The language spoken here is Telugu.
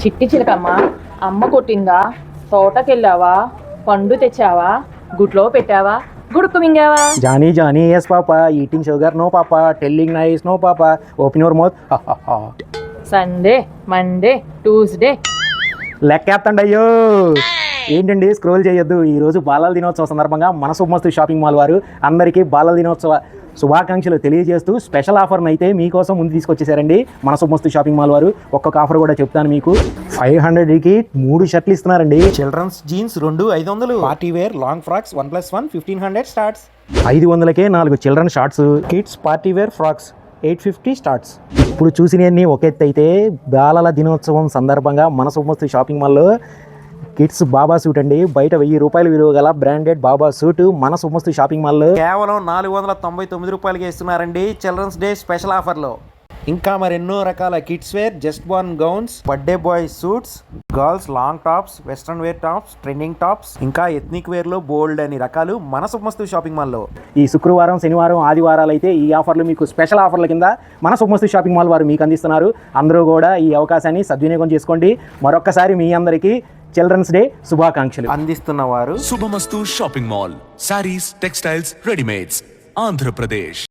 చిట్టి చిలకమ్మ, అమ్మ కొట్టిందా? తోటకెళ్ళావా? పండు తెచ్చావా? గుట్లో పెట్టావా? గుడుకు మింగావా? Johnny Johnny yes papa, eating sugar no papa, telling nice no papa, open your mouth. Sunday, Monday, Tuesday. లెక్కేస్తండి అయ్యో. ఏంటండి స్క్రోల్ చేయొద్దు. ఈరోజు బాలల దినోత్సవ సందర్భంగా మన శుభమస్తు షాపింగ్ మాల్ వారు అందరికీ బాలల దినోత్సవ శుభాకాంక్షలు తెలియజేస్తూ స్పెషల్ ఆఫర్ను అయితే మీకోసం ముందు తీసుకొచ్చేసారండి మన శుభమస్తు షాపింగ్ మాల్ వారు. ఒక్కొక్క ఆఫర్ కూడా చెప్తాను మీకు. 500కి 3 షర్ట్లు ఇస్తున్నారండి. Children's jeans 2 500, party wear long frocks 1+1 1500 starts. 500కే 4 children shorts, kids party wear frocks 850 starts. ఇప్పుడు చూసినవన్నీ ఒక ఎత్తు అయితే, బాలల దినోత్సవం సందర్భంగా మన శుభమస్తు షాపింగ్ మాల్లో కిడ్స్ బాబా సూట్ అండి. బయట 1000 రూపాయలు విలువ గల బ్రాండెడ్ బాబా సూట్ మన శుభమస్తు షాపింగ్ మాల్లో కేవలం 499 రూపాయలకి ఇస్తున్నారండి చిల్డ్రన్స్ డే స్పెషల్ ఆఫర్లో. ఇంకా మరెన్నో రకాల kids wear, just born gowns, birthday boy suits, girls long tops, western wear tops, trending tops, ఇంకా ఎథ్నిక్ వేర్లో బోల్డ్ అని రకాలు మన శుభమస్తు షాపింగ్ మాల్లో. ఈ శుక్రవారం, శనివారం, ఆదివారాలు అయితే ఈ ఆఫర్లు మీకు స్పెషల్ ఆఫర్ల కింద మన శుభమస్తు షాపింగ్ మాల్ వారు మీకు అందిస్తున్నారు. అందరూ కూడా ఈ అవకాశాన్ని సద్వినియోగం చేసుకోండి. మరొక్కసారి మీ అందరికీ చిల్డ్రన్స్ డే శుభాకాంక్షలు అందిస్తున్నవారు శుభమస్తు shopping mall, saris, textiles, readymades, Andhra Pradesh.